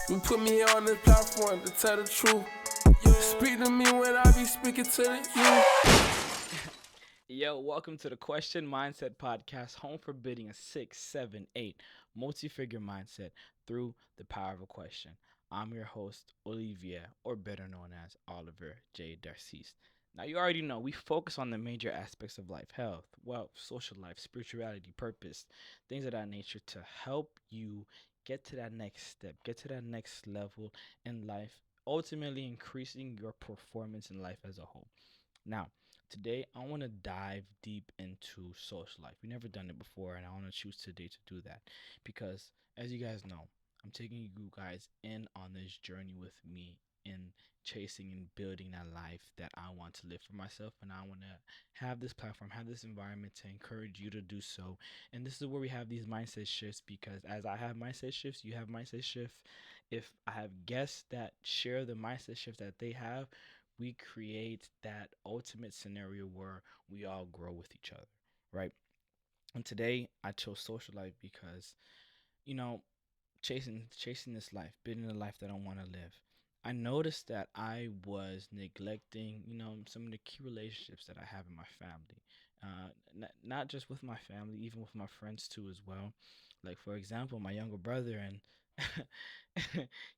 You put me here on this platform to tell the truth. Speak to me when I be speaking to you. Yo, welcome to the Question Mindset Podcast, home for building a 6, 7, 8 multi-figure mindset through the power of a question. I'm your host, Olivia, or better known as Oliver J. Darcisse. Now, you already know we focus on the major aspects of life: health, wealth, social life, spirituality, purpose, things of that nature to help you get to that next step, get to that next level in life, ultimately increasing your performance in life as a whole. Now, today I want to dive deep into social life. We've never done it before, and I want to choose today to do that because, as you guys know, I'm taking you guys in on this journey with me in chasing and building that life that I want to live for myself. And I want to have this platform, have this environment to encourage you to do so. And this is where we have these mindset shifts because as I have mindset shifts, you have mindset shift. If I have guests that share the mindset shift that they have, we create that ultimate scenario where we all grow with each other, right? And today I chose social life because, you know, chasing this life, building the life that I want to live. I noticed that I was neglecting, some of the key relationships that I have in my family. Not just with my family, even with my friends too as well. Like for example, my younger brother, and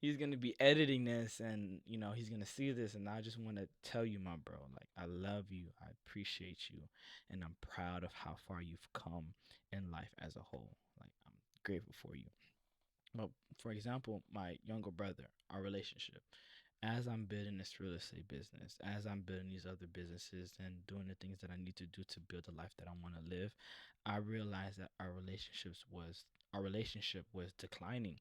he's gonna be editing this, and he's gonna see this, and I just want to tell you, my bro, like I love you, I appreciate you, and I'm proud of how far you've come in life as a whole. Like I'm grateful for you. Well, for example, my younger brother, our relationship, as I'm building this real estate business, as I'm building these other businesses and doing the things that I need to do to build the life that I want to live, I realized that our relationship was declining.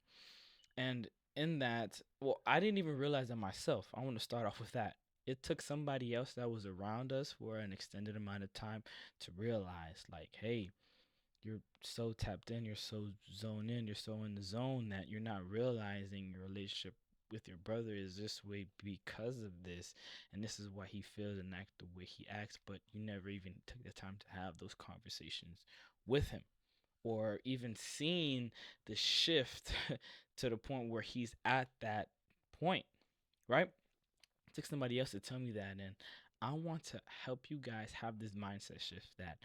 And in that, well, I didn't even realize that myself. I want to start off with that. It took somebody else that was around us for an extended amount of time to realize, like, hey, you're so tapped in, you're so zoned in, you're so in the zone that you're not realizing your relationship with your brother is this way because of this, and this is why he feels and acts the way he acts, but you never even took the time to have those conversations with him or even seen the shift to the point where he's at that point, right? It took somebody else to tell me that, and I want to help you guys have this mindset shift that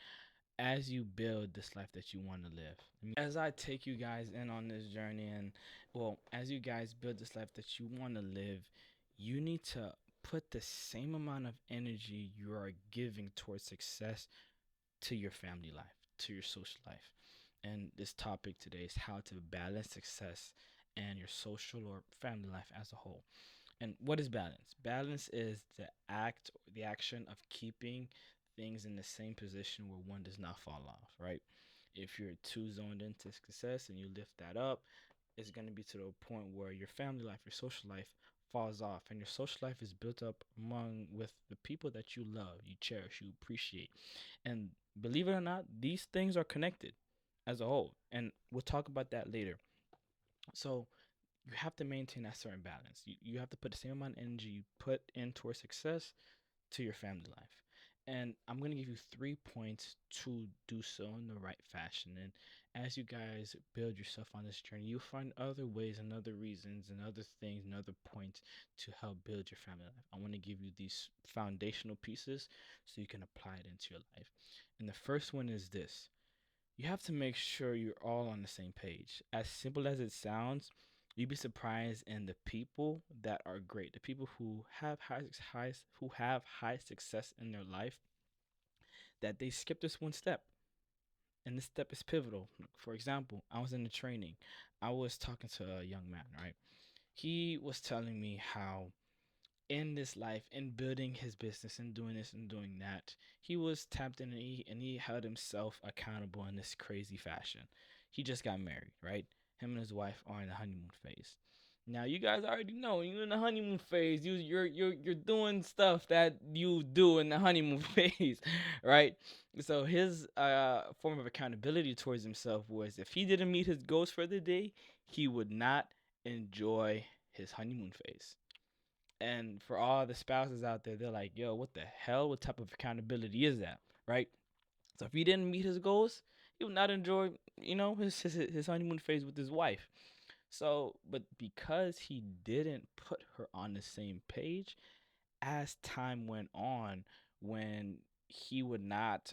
as you build this life that you want to live. As I take you guys in on this journey, and well, as you guys build this life that you want to live, you need to put the same amount of energy you are giving towards success to your family life, to your social life. And this topic today is how to balance success and your social or family life as a whole. And what is balance? Balance is the action of keeping things in the same position where one does not fall off, right? If you're too zoned into success and you lift that up, it's going to be to the point where your family life, your social life falls off, and your social life is built up among with the people that you love, you cherish, you appreciate. And believe it or not, these things are connected as a whole. And we'll talk about that later. So you have to maintain that certain balance. You have to put the same amount of energy you put in towards success to your family life. And I'm going to give you 3 points to do so in the right fashion. And as you guys build yourself on this journey, you'll find other ways and other reasons and other things and other points to help build your family life. I want to give you these foundational pieces so you can apply it into your life. And the first one is this: you have to make sure you're all on the same page. As simple as it sounds, you'd be surprised in the people that are great, the people who have high success in their life, that they skip this one step, and this step is pivotal. For example, I was in the training. I was talking to a young man, right? He was telling me how in this life, in building his business and doing this and doing that, he was tapped in, and he held himself accountable in this crazy fashion. He just got married, right? Him and his wife are in the honeymoon phase. Now you guys already know you're in the honeymoon phase. You're doing stuff that you do in the honeymoon phase, right? So his form of accountability towards himself was if he didn't meet his goals for the day, he would not enjoy his honeymoon phase. And for all the spouses out there, they're like, yo, what the hell? What type of accountability is that? Right? So if he didn't meet his goals, he would not enjoy, his honeymoon phase with his wife. So, but because he didn't put her on the same page, as time went on, when he would not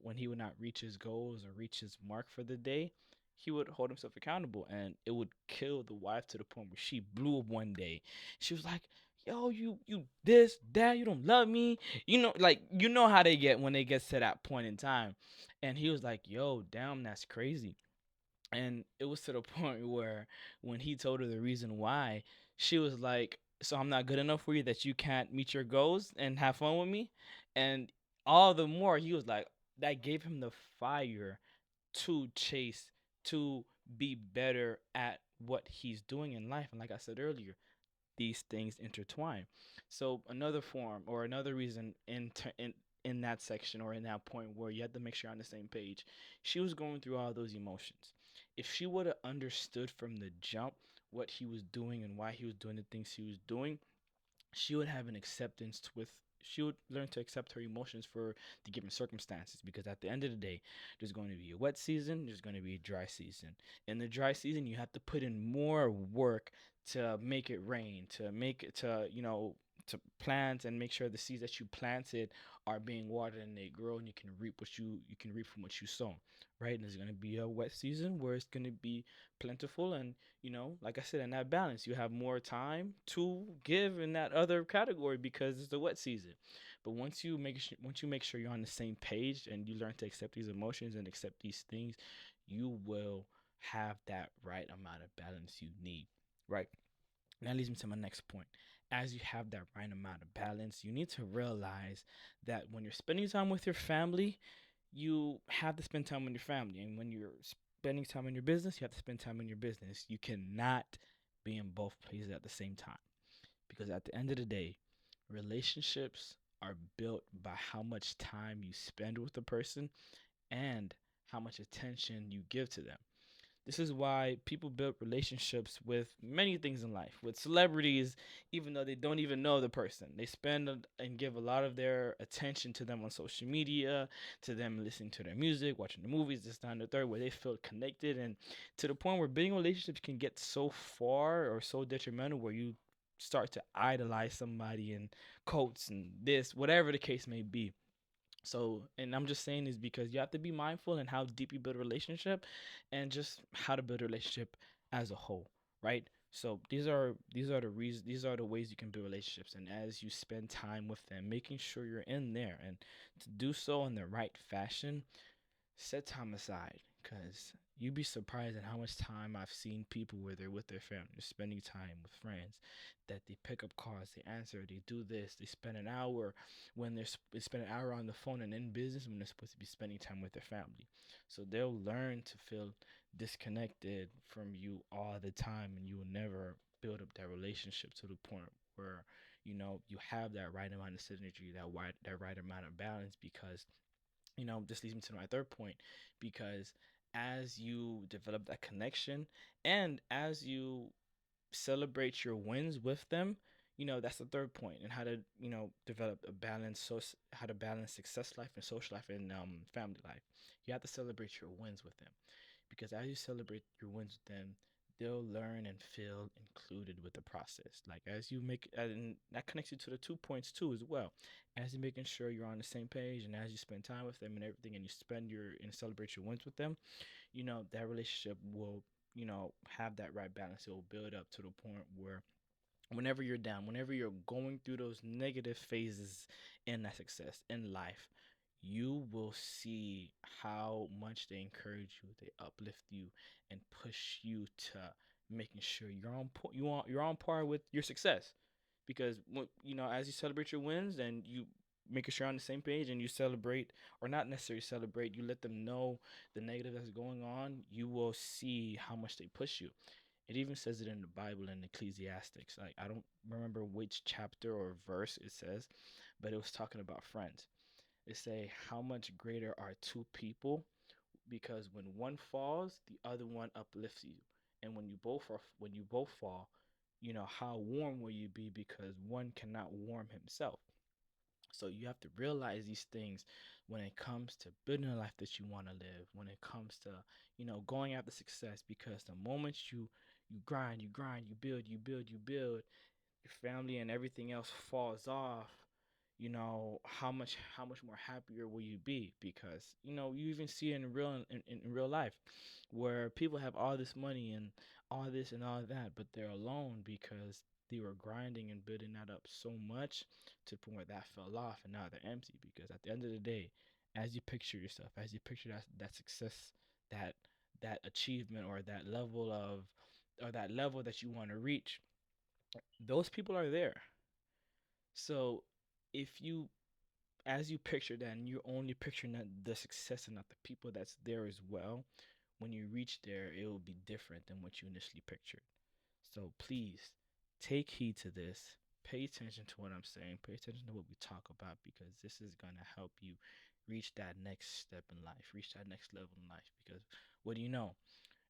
when he would not reach his goals or reach his mark for the day, he would hold himself accountable, and it would kill the wife to the point where she blew up one day. She was like, yo, you this that, you don't love me, like, you know how they get when they get to that point in time. And he was like, yo, damn, that's crazy. And it was to the point where when he told her the reason why, she was like, so I'm not good enough for you that you can't meet your goals and have fun with me? And all the more he was like, that gave him the fire to chase, to be better at what he's doing in life. And like I said earlier, these things intertwine. So another form or another reason in that section or in that point where you have to make sure you're on the same page, she was going through all those emotions. If she would have understood from the jump what he was doing and why he was doing the things he was doing, she would have an acceptance with she would learn to accept her emotions for the given circumstances, because at the end of the day, there's going to be a wet season, there's going to be a dry season. In the dry season, you have to put in more work to make it rain, to make it to plant and make sure the seeds that you planted are being watered and they grow, and you can reap from what you sow, right? And there's going to be a wet season where it's going to be plentiful, and like I said, in that balance, you have more time to give in that other category because it's the wet season. But once you make sure you're on the same page and you learn to accept these emotions and accept these things, you will have that right amount of balance you need, right? And that leads me to my next point. As you have that right amount of balance, you need to realize that when you're spending time with your family, you have to spend time with your family. And when you're spending time in your business, you have to spend time in your business. You cannot be in both places at the same time. Because at the end of the day, relationships are built by how much time you spend with the person and how much attention you give to them. This is why people build relationships with many things in life. With celebrities, even though they don't even know the person, they spend and give a lot of their attention to them on social media, to them listening to their music, watching the movies, this, that, and the third, where they feel connected. And to the point where building relationships can get so far or so detrimental where you start to idolize somebody and quotes and this, whatever the case may be. So, and I'm just saying this because you have to be mindful in how deep you build a relationship and just how to build a relationship as a whole, right? So these are the reasons, these are the ways you can build relationships, and as you spend time with them, making sure you're in there, and to do so in the right fashion, set time aside, because you'd be surprised at how much time I've seen people where they're with their family, spending time with friends, that they pick up calls, they answer, they do this, they spend an hour when they spend an hour on the phone and in business when they're supposed to be spending time with their family. So they'll learn to feel disconnected from you all the time, and you will never build up that relationship to the point where you have that right amount of synergy, that right amount of balance, because this leads me to my third point, because as you develop that connection and as you celebrate your wins with them, that's the third point, and how to, develop a balance, so how to balance success life and social life and family life. You have to celebrate your wins with them, because as you celebrate your wins with them, they'll learn and feel included with the process. Like, as you make, and that connects you to the 2 points too as well. As you're making sure you're on the same page, and as you spend time with them and everything, and you spend your and celebrate your wins with them, that relationship will, have that right balance. It will build up to the point where whenever you're down, whenever you're going through those negative phases in that success in life, you will see how much they encourage you, they uplift you, and push you to making sure you're on par with your success. Because as you celebrate your wins and you making sure you're on the same page, and you celebrate, or not necessarily celebrate, you let them know the negative that's going on, you will see how much they push you. It even says it in the Bible in Ecclesiastics. Like, I don't remember which chapter or verse it says, but it was talking about friends. It say how much greater are two people, because when one falls, the other one uplifts you. And when you both fall, how warm will you be, because one cannot warm himself. So you have to realize these things when it comes to building a life that you want to live, when it comes to, going after success, because the moment you grind, you build, you build, your family and everything else falls off, how much more happier will you be? Because you even see it in real life, where people have all this money and all this and all that, but they're alone because they were grinding and building that up so much to the point where that fell off and now they're empty. Because at the end of the day, as you picture yourself, as you picture that success, that that achievement, or that level that you want to reach, those people are there. So if you, as you picture that, and you're only picturing the success and not the people that's there as well, when you reach there, it will be different than what you initially pictured. So please take heed to this. Pay attention to what I'm saying. Pay attention to what we talk about, because this is going to help you reach that next step in life, reach that next level in life. Because what do you know?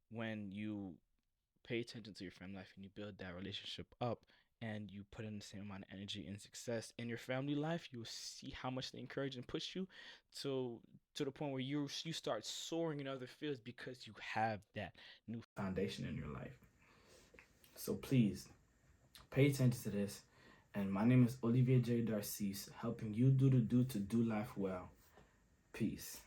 When you pay attention to your family life and you build that relationship up and you put in the same amount of energy and success in your family life, you'll see how much they encourage and push you to the point where you start soaring in other fields because you have that new foundation in your life. So please pay attention to this. And my name is Olivier J. Darcis, helping you do to do life well. Peace.